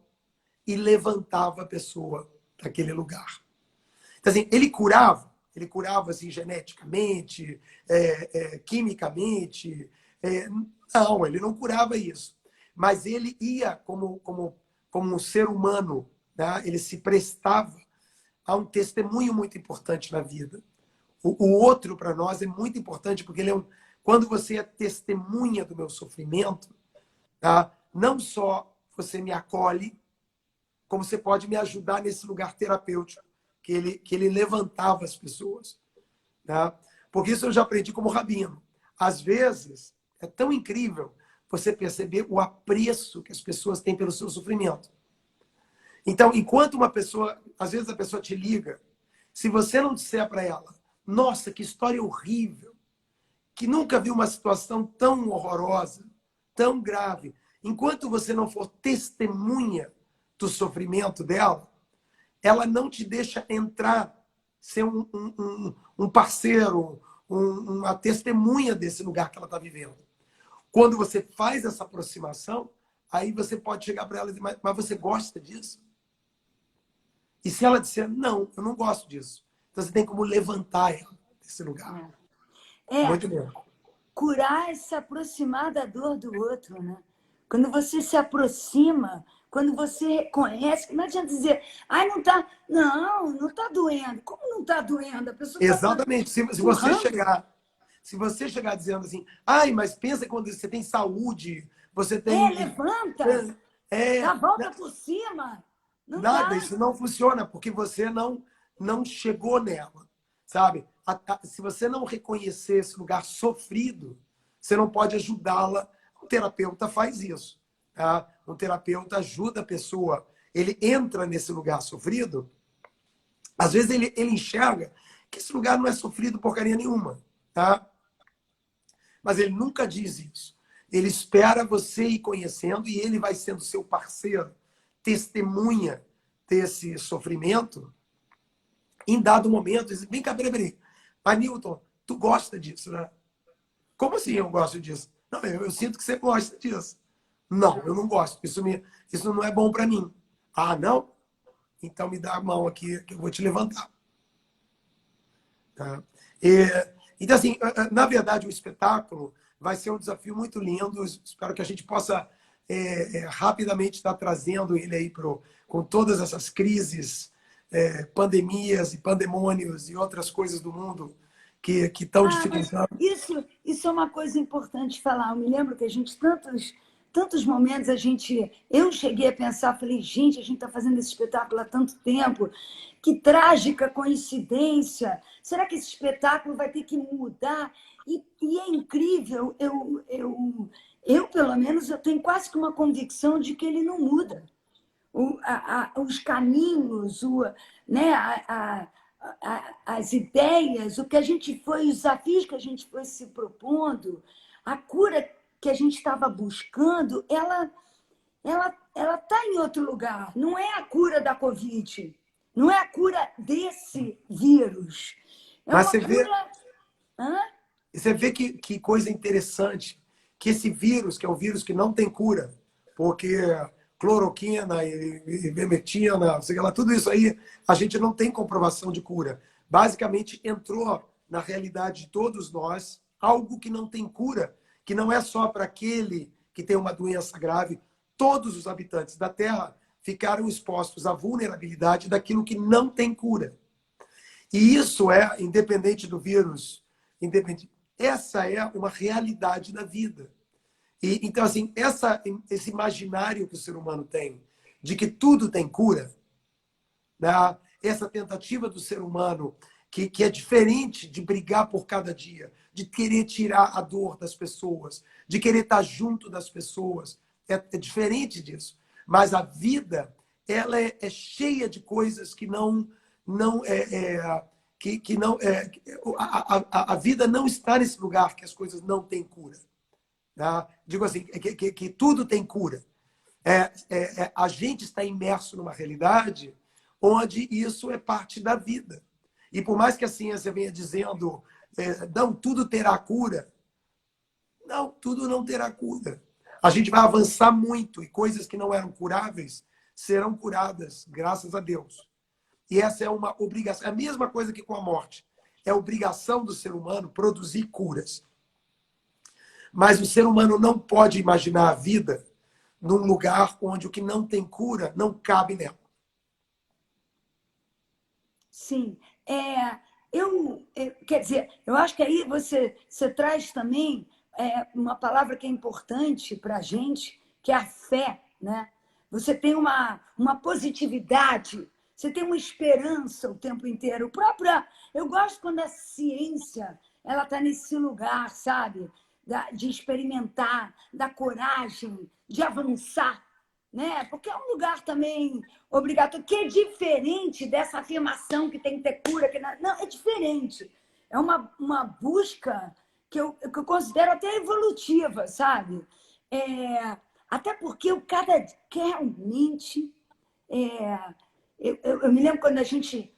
e levantava a pessoa daquele lugar. Então, assim, ele curava assim, geneticamente, quimicamente. Não, ele não curava isso. Mas ele ia como um ser humano, né? Ele se prestava a um testemunho muito importante na vida. O outro, para nós, é muito importante, porque ele quando você é testemunha do meu sofrimento, tá? Não só você me acolhe, como você pode me ajudar nesse lugar terapêutico, que ele levantava as pessoas. Tá? Porque isso eu já aprendi como rabino. Às vezes, é tão incrível você perceber o apreço que as pessoas têm pelo seu sofrimento. Então, enquanto uma pessoa, às vezes a pessoa te liga, se você não disser para ela, nossa, que história horrível, que nunca viu uma situação tão horrorosa, tão grave, enquanto você não for testemunha do sofrimento dela, ela não te deixa entrar, ser um parceiro, uma testemunha desse lugar que ela está vivendo. Quando você faz essa aproximação, aí você pode chegar para ela e dizer, mas você gosta disso? E se ela disser, não, eu não gosto disso. Então você tem como levantar ela desse lugar. É. Muito bom. curar é se aproximar da dor do outro, né? Quando você se aproxima, quando você reconhece, não adianta dizer, ai, não tá, não tá doendo. Como não tá doendo? A pessoa tá Exatamente. empurrando. Se você chegar dizendo assim, ai, mas pensa quando você tem saúde, você tem. Levanta, dá a É, volta por cima. Não nada, dá. isso não funciona, porque você não chegou nela, sabe? Se você não reconhecer esse lugar sofrido, você não pode ajudá-la. Um terapeuta faz isso, tá? Um terapeuta ajuda a pessoa, ele entra nesse lugar sofrido, às vezes ele enxerga que esse lugar não é sofrido porcaria nenhuma, tá? Mas ele nunca diz isso. Ele espera você ir conhecendo e ele vai sendo seu parceiro, testemunha desse sofrimento. Em dado momento, diz, vem cá, peraí. Mas, Newton, tu gosta disso, né? Como assim eu gosto disso? Não, eu sinto que você gosta disso. Não, eu não gosto. Isso não é bom para mim. Ah, não? Então me dá a mão aqui que eu vou te levantar. Tá? Então, assim, na verdade, o espetáculo vai ser um desafio muito lindo. Espero que a gente possa rapidamente estar trazendo ele aí com todas essas crises, pandemias e pandemônios e outras coisas do mundo que estão Mas dificultando. isso é uma coisa importante falar. Eu me lembro que a gente, tantos momentos, eu cheguei a pensar, falei, gente, a gente está fazendo esse espetáculo há tanto tempo, que trágica coincidência. Será que esse espetáculo vai ter que mudar? E é incrível, pelo menos, eu tenho quase que uma convicção de que ele não muda. Os caminhos, né, as ideias, o que a gente foi, os desafios que a gente foi se propondo, a cura que a gente estava buscando, ela está em outro lugar. Não é a cura da Covid, não é a cura desse vírus. É Mas uma cura. Hã? você vê que coisa interessante, que esse vírus, que é um vírus que não tem cura, porque cloroquina e ivermectina, sei lá, tudo isso aí, a gente não tem comprovação de cura. Basicamente, entrou na realidade de todos nós algo que não tem cura, que não é só para aquele que tem uma doença grave. Todos os habitantes da Terra ficaram expostos à vulnerabilidade daquilo que não tem cura. E isso é, independente do vírus, independente, essa é uma realidade da vida. Então, assim, esse imaginário que o ser humano tem de que tudo tem cura, né? Essa tentativa do ser humano que é diferente de brigar por cada dia, de querer tirar a dor das pessoas, de querer estar junto das pessoas, é diferente disso. Mas a vida, ela é cheia de coisas que não que não a vida não está nesse lugar que as coisas não têm cura. Tá? Digo assim, que tudo tem cura. A gente está imerso numa realidade onde isso é parte da vida. E por mais que a ciência venha dizendo, não, tudo terá cura, não, tudo não terá cura. A gente vai avançar muito e coisas que não eram curáveis serão curadas, graças a Deus. E essa é uma obrigação. É a mesma coisa que com a morte. É obrigação do ser humano produzir curas. Mas o ser humano não pode imaginar a vida num lugar onde o que não tem cura não cabe nela. Sim. Quer dizer, eu acho que aí você traz também uma palavra que é importante para a gente, que é a fé, né? Você tem uma positividade, você tem uma esperança o tempo inteiro. Eu gosto quando a ciência ela está nesse lugar, sabe? De experimentar, da coragem, de avançar, né? Porque é um lugar também obrigatório, que é diferente dessa afirmação que tem que ter cura. Não, é diferente. É uma busca que eu considero até evolutiva, sabe? Até porque o cara realmente. É, eu me lembro quando a gente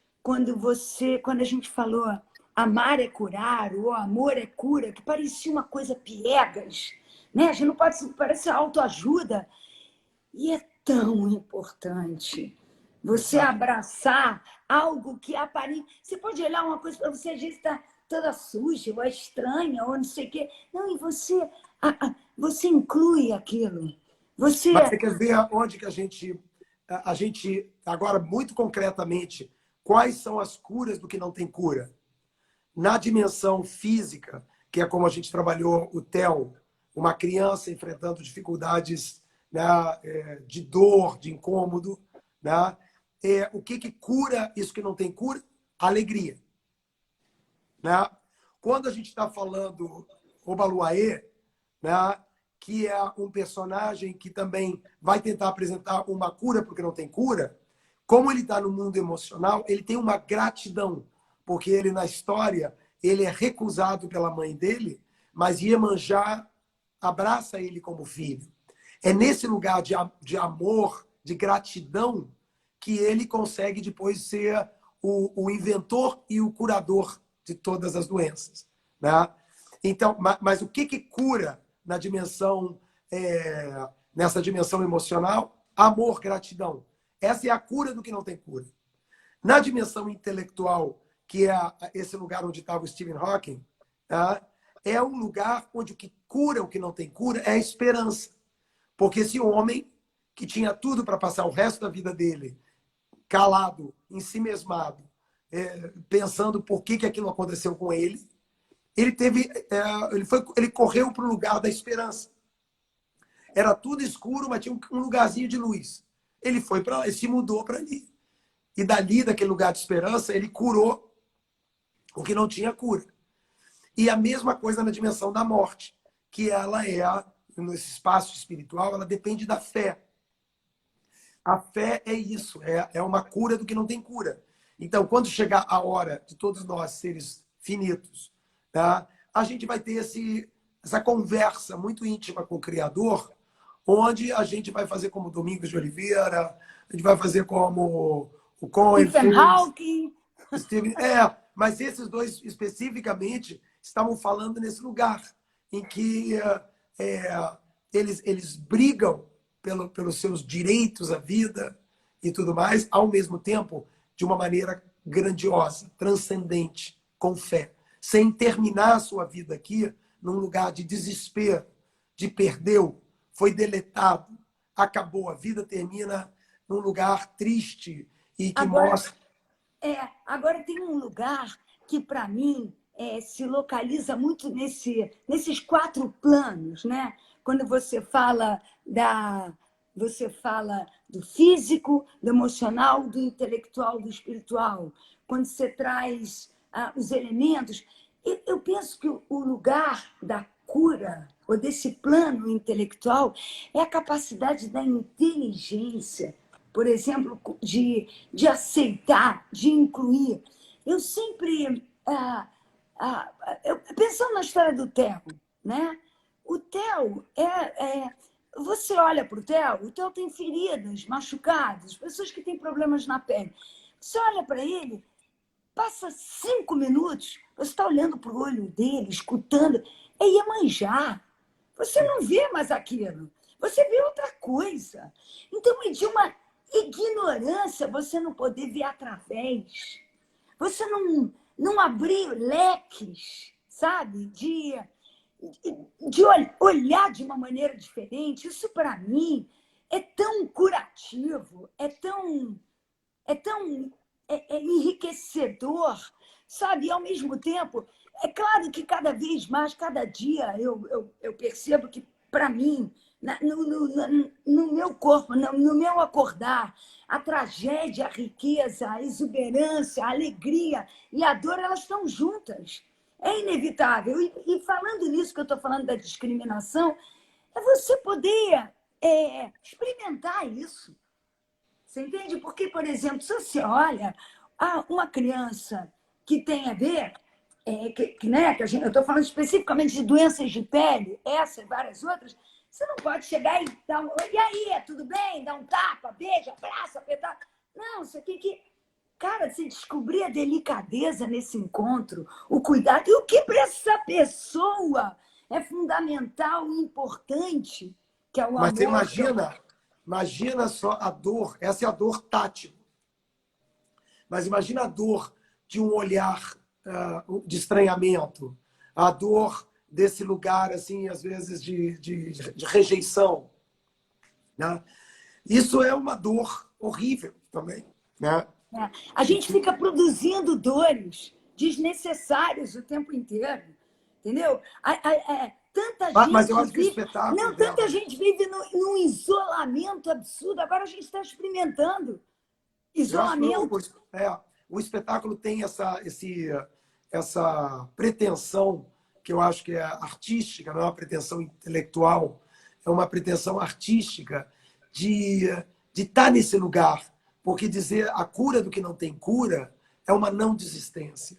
falou amar é curar, ou amor é cura, que parecia uma coisa piegas, né? A gente não pode, parece autoajuda. E é tão importante você Exato. abraçar algo que aparente. Você pode olhar uma coisa para você, às vezes está toda suja, ou é estranha, ou não sei o quê. Não, e você inclui aquilo. Você... Mas você quer ver onde que a gente, agora, muito concretamente, quais são as curas do que não tem cura? Na dimensão física, que é como a gente trabalhou o Theo, uma criança enfrentando dificuldades, né, de dor, de incômodo, né? O que cura isso que não tem cura? Alegria. Né? Quando a gente está falando Obaluaê, né, que é um personagem que também vai tentar apresentar uma cura porque não tem cura, como ele está no mundo emocional, ele tem uma gratidão, porque ele, na história, ele é recusado pela mãe dele, mas Iemanjá abraça ele como filho. É nesse lugar de amor, de gratidão, que ele consegue depois ser o inventor e o curador de todas as doenças. Né? Então, mas o que cura na dimensão, nessa dimensão emocional? Amor, gratidão. Essa é a cura do que não tem cura. Na dimensão intelectual, que é esse lugar onde estava o Stephen Hawking, tá? É um lugar onde o que cura o que não tem cura é a esperança. Porque esse homem, que tinha tudo para passar o resto da vida dele calado, ensimesmado, pensando por que aquilo aconteceu com ele, ele correu para o lugar da esperança. Era tudo escuro, mas tinha um lugarzinho de luz. Ele foi para lá, ele se mudou para ali. E dali, daquele lugar de esperança, ele curou o que não tinha cura. E a mesma coisa na dimensão da morte, que ela nesse espaço espiritual, ela depende da fé. A fé é isso, é uma cura do que não tem cura. Então, quando chegar a hora de todos nós, seres finitos, tá? A gente vai ter essa conversa muito íntima com o Criador, onde a gente vai fazer como Domingos de Oliveira, a gente vai fazer como o Cohen Stephen Hawking. Mas esses dois especificamente estavam falando nesse lugar em que eles brigam pelos seus direitos à vida e tudo mais, ao mesmo tempo, de uma maneira grandiosa, transcendente, com fé, sem terminar a sua vida aqui num lugar de desespero, de perdeu, foi deletado, acabou, a vida termina num lugar triste e que mostra... Agora tem um lugar que, para mim, se localiza muito nesses 4 planos, né? Quando você fala do físico, do emocional, do intelectual, do espiritual. Quando você traz os elementos, eu penso que o lugar da cura ou desse plano intelectual é a capacidade da inteligência, por exemplo, de aceitar, de incluir. Eu sempre... pensando na história do Theo, né? O Theo você olha para o Theo tem feridas, machucados, pessoas que têm problemas na pele. Você olha para ele, passa 5 minutos, você está olhando para o olho dele, escutando, é Iemanjá. Você não vê mais aquilo, você vê outra coisa. Então, é de uma ignorância você não poder ver através. Você não abrir leques, sabe? De olhar de uma maneira diferente. Isso, para mim, é tão curativo, é tão enriquecedor, sabe? E, ao mesmo tempo, é claro que cada vez mais, cada dia, eu percebo que, para mim, no meu corpo, no meu acordar, a tragédia, a riqueza, a exuberância, a alegria e a dor, elas estão juntas. É inevitável. E falando nisso que eu estou falando da discriminação, é você poder experimentar isso. Você entende? Porque, por exemplo, se você olha uma criança que tem a ver, eu estou falando especificamente de doenças de pele, essa e várias outras, você não pode chegar e dar e aí, tudo bem? Dá um tapa, beijo, abraço, apertar. Não, você tem que... Cara, você descobrir a delicadeza nesse encontro, o cuidado, e o que para essa pessoa é fundamental e importante, que é o amor. Mas você imagina só a dor, essa é a dor tátil. Mas imagina a dor de um olhar de estranhamento, a dor desse lugar, assim, às vezes, de rejeição. Né? Isso é uma dor horrível também. Né? A gente fica produzindo dores desnecessárias o tempo inteiro, entendeu? Tanta Mas eu gente acho que o vive, espetáculo não, dela... tanta gente vive num isolamento absurdo. Agora a gente está experimentando Eu acho que isolamento. o espetáculo tem essa pretensão, que eu acho que é artística, não é uma pretensão intelectual, é uma pretensão artística de estar nesse lugar. Porque dizer a cura do que não tem cura é uma não desistência.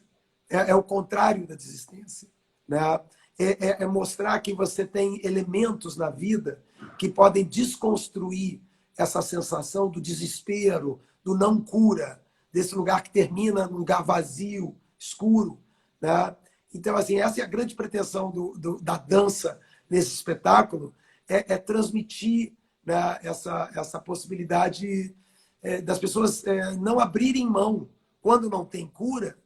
É o contrário da desistência. Né? É mostrar que você tem elementos na vida que podem desconstruir essa sensação do desespero, do não cura, desse lugar que termina num lugar vazio, escuro. Né? Então, assim, essa é a grande pretensão da dança nesse espetáculo, é transmitir, né, essa possibilidade das pessoas não abrirem mão, quando não tem cura,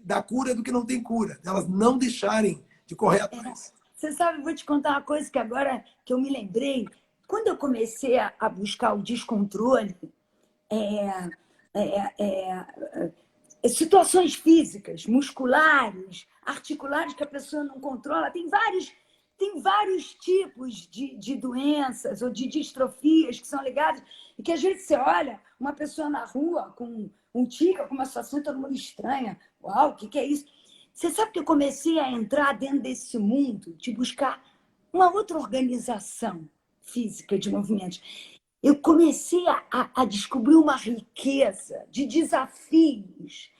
da cura do que não tem cura, elas não deixarem de correr atrás. Você sabe, vou te contar uma coisa que agora que eu me lembrei. Quando eu comecei a buscar o descontrole, situações físicas, musculares, articulares que a pessoa não controla, tem vários tipos de doenças ou de distrofias que são ligadas e que às vezes você olha uma pessoa na rua com um tique, com uma situação todo mundo estranha. Uau, o que é isso? Você sabe que eu comecei a entrar dentro desse mundo de buscar uma outra organização física de movimentos. Eu comecei a descobrir uma riqueza de desafios.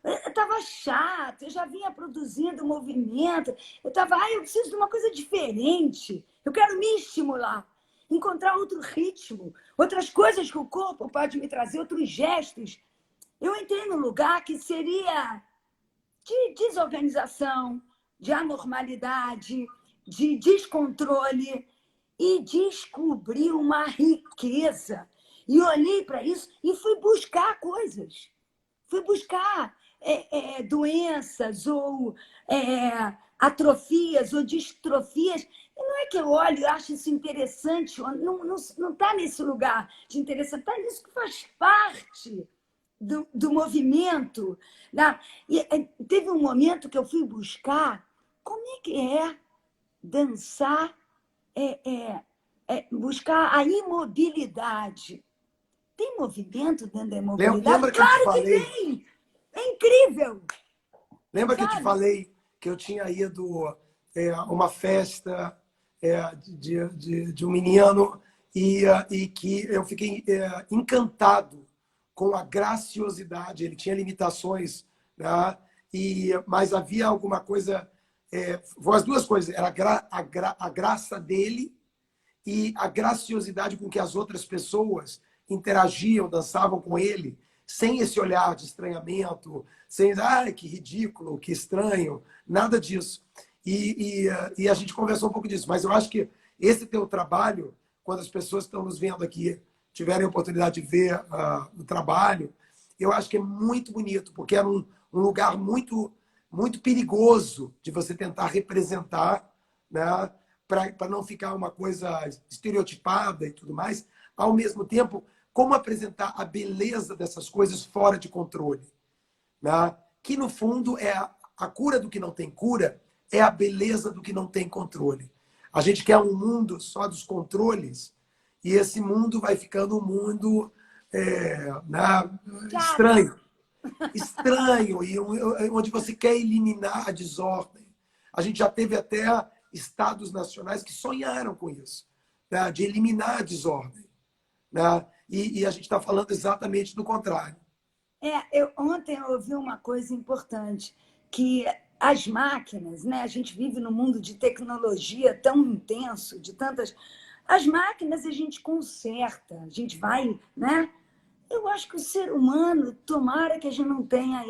Eu estava chato, eu já vinha produzindo movimento. Eu estava, eu preciso de uma coisa diferente. Eu quero me estimular, encontrar outro ritmo, outras coisas que o corpo pode me trazer, outros gestos. Eu entrei num lugar que seria de desorganização, de anormalidade, de descontrole, e descobri uma riqueza. E olhei para isso e fui buscar coisas. Fui buscar doenças ou atrofias ou distrofias. E não é que eu olho e acho isso interessante, não está nesse lugar de interessante, está nisso que faz parte do movimento. E teve um momento que eu fui buscar como é que é dançar, buscar a imobilidade. Tem movimento dentro da imobilidade? Lembra que eu te falei? Que tem! É incrível! Lembra que eu te falei que eu tinha ido a uma festa de um menino e que eu fiquei encantado com a graciosidade. Ele tinha limitações, né? Mas havia alguma coisa... foram as duas coisas. Era a graça dele e a graciosidade com que as outras pessoas interagiam, dançavam com ele, sem esse olhar de estranhamento, sem, que ridículo, que estranho, nada disso. E a gente conversou um pouco disso, mas eu acho que esse teu trabalho, quando as pessoas que estão nos vendo aqui tiverem a oportunidade de ver o trabalho, eu acho que é muito bonito, porque é um lugar muito, muito perigoso de você tentar representar, né, para não ficar uma coisa estereotipada e tudo mais, ao mesmo tempo, como apresentar a beleza dessas coisas fora de controle. Né? Que, no fundo, é a cura do que não tem cura, é a beleza do que não tem controle. A gente quer um mundo só dos controles, e esse mundo vai ficando um mundo estranho. Estranho, e onde você quer eliminar a desordem. A gente já teve até estados nacionais que sonharam com isso, né? De eliminar a desordem. Né? E a gente está falando exatamente do contrário. Ontem eu ouvi uma coisa importante, que as máquinas, né? A gente vive num mundo de tecnologia tão intenso, de tantas... As máquinas a gente conserta, a gente vai, né? Eu acho que o ser humano, tomara que a gente não tenha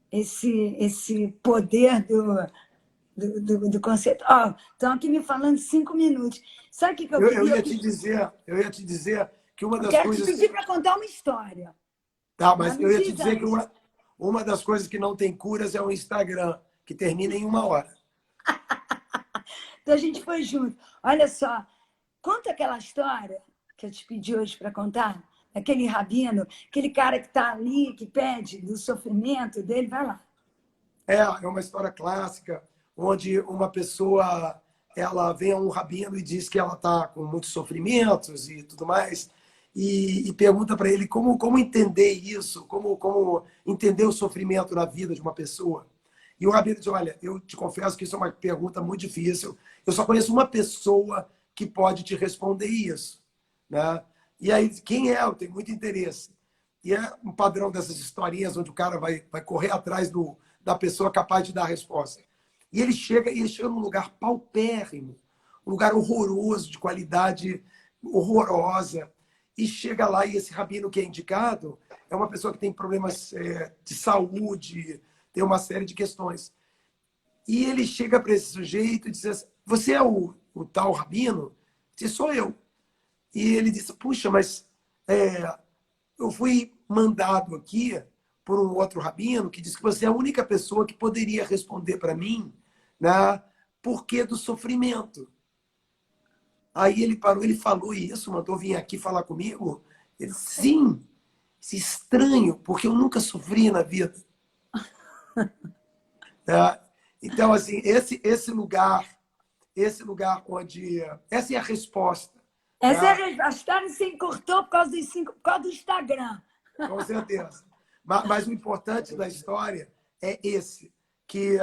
esse poder do conceito. Estão aqui me falando 5 minutos. Sabe o que eu queria? Eu ia te dizer que uma das coisas... coisas... Quero te pedir para contar uma história. Tá, mas eu ia te dizer que uma das coisas que não tem curas é o Instagram, que termina em 1 hora. Então a gente foi junto. Olha só, conta aquela história que eu te pedi hoje para contar, aquele rabino, aquele cara que está ali, que pede do sofrimento dele, vai lá. É uma história clássica, onde uma pessoa ela vem a um rabino e diz que ela está com muitos sofrimentos e tudo mais, e pergunta para ele como entender isso, como entender o sofrimento na vida de uma pessoa. E o rabino diz, olha, eu te confesso que isso é uma pergunta muito difícil, eu só conheço uma pessoa que pode te responder isso. Né? E aí, quem é? Eu tenho muito interesse. E é um padrão dessas historinhas onde o cara vai correr atrás da pessoa capaz de dar a resposta. E ele chega num lugar paupérrimo, um lugar horroroso, de qualidade horrorosa. E chega lá e esse rabino que é indicado é uma pessoa que tem problemas de saúde, tem uma série de questões. E ele chega para esse sujeito e diz assim, você é o tal rabino? Diz, sou eu. E ele disse, puxa, mas eu fui mandado aqui por um outro rabino que disse que você é a única pessoa que poderia responder para mim, né, por que do sofrimento. Aí ele parou, ele falou isso, mandou vir aqui falar comigo. Ele disse, sim, isso é estranho, porque eu nunca sofri na vida. Né? Então, assim, esse lugar onde... Essa é a resposta. Essa é a história se encurtou por causa do Instagram. Com certeza. Mas o importante da história é esse, que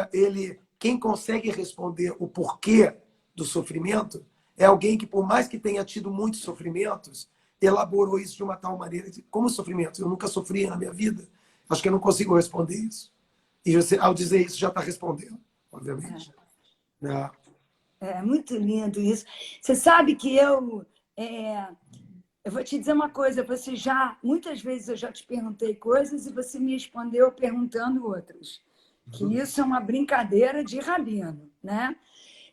quem consegue responder o porquê do sofrimento é alguém que, por mais que tenha tido muitos sofrimentos, elaborou isso de uma tal maneira que, como sofrimento, eu nunca sofri na minha vida, acho que eu não consigo responder isso. E você, ao dizer isso, já está respondendo, obviamente. É muito lindo isso. Você sabe que eu vou te dizer uma coisa, muitas vezes eu já te perguntei coisas e você me respondeu perguntando outras. Que isso é uma brincadeira de rabino, né?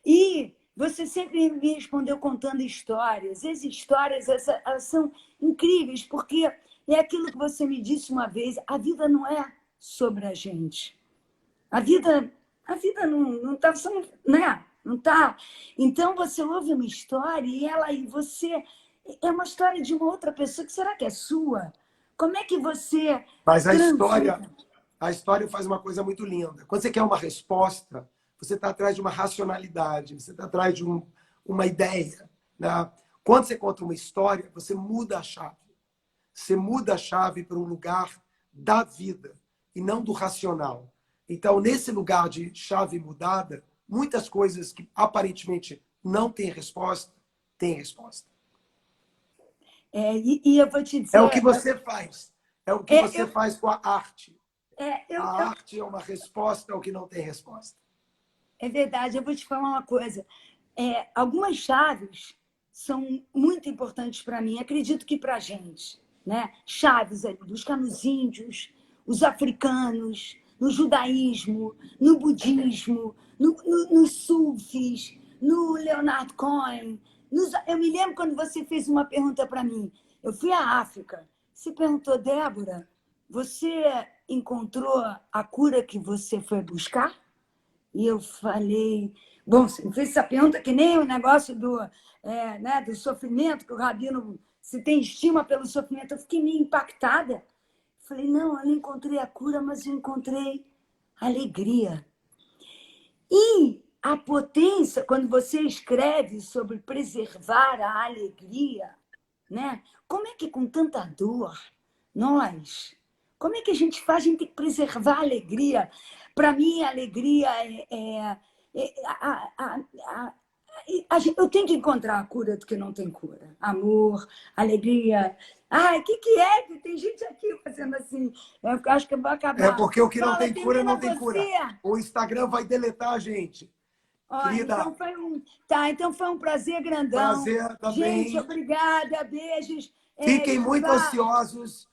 E você sempre me respondeu contando histórias. As histórias, elas são incríveis, porque é aquilo que você me disse uma vez, a vida não é sobre a gente. A vida não está, né? Não tá. Então você ouve uma história e você é uma história de uma outra pessoa que será que é sua? Como é que você Mas transita? a história faz uma coisa muito linda. Quando você quer uma resposta, você está atrás de uma racionalidade, você está atrás de uma ideia. Né? Quando você conta uma história, você muda a chave. Você muda a chave para um lugar da vida e não do racional. Então, nesse lugar de chave mudada, muitas coisas que aparentemente não têm resposta, têm resposta. E eu vou te dizer... É o que você faz. É o que você faz com a arte. A arte é uma resposta ao que não tem resposta. É verdade. Eu vou te falar uma coisa. Algumas chaves são muito importantes para mim. Acredito que para a gente. Né? Chaves ali, buscar nos índios, os africanos, no judaísmo, no budismo, nos sufis, no Leonard Cohen. Eu me lembro quando você fez uma pergunta para mim. Eu fui à África. Você perguntou, Débora, você encontrou a cura que você foi buscar? E eu falei... Bom, você me fez essa pergunta que nem o negócio do sofrimento, que o rabino, se tem estima pelo sofrimento. Eu fiquei meio impactada. Falei, não, eu não encontrei a cura, mas eu encontrei alegria. E a potência, quando você escreve sobre preservar a alegria, né? Como é que com tanta dor, como é que a gente faz? A gente tem que preservar a alegria. Para mim, a alegria eu tenho que encontrar a cura do que não tem cura. Amor, alegria. Ai, o que é? Que tem gente aqui fazendo assim. Eu acho que eu vou acabar. Porque o que não tem cura, não tem você. cura. O Instagram vai deletar a gente. Querida. Então foi um prazer grandão. Prazer também. Gente, obrigada. Beijos. Fiquem muito ansiosos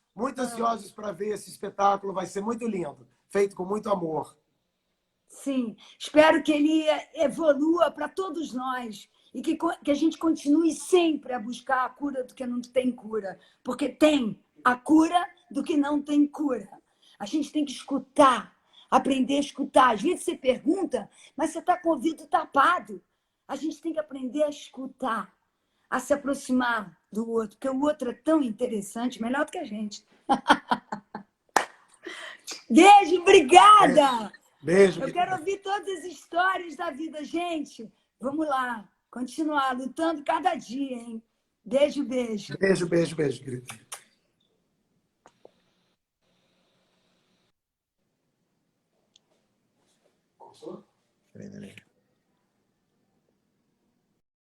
para ver esse espetáculo. Vai ser muito lindo. Feito com muito amor. Sim, espero que ele evolua para todos nós e que a gente continue sempre a buscar a cura do que não tem cura, porque tem a cura do que não tem cura. A gente tem que escutar, aprender a escutar. Às vezes você pergunta, mas você está com o ouvido tapado. A gente tem que aprender a escutar, a se aproximar do outro, porque o outro é tão interessante, melhor do que a gente. Beijo, obrigada! Beijo. Eu quero ouvir todas as histórias da vida. Gente, vamos lá, continuar lutando cada dia, hein? Beijo, beijo. Beijo, beijo, beijo, querida. Peraí.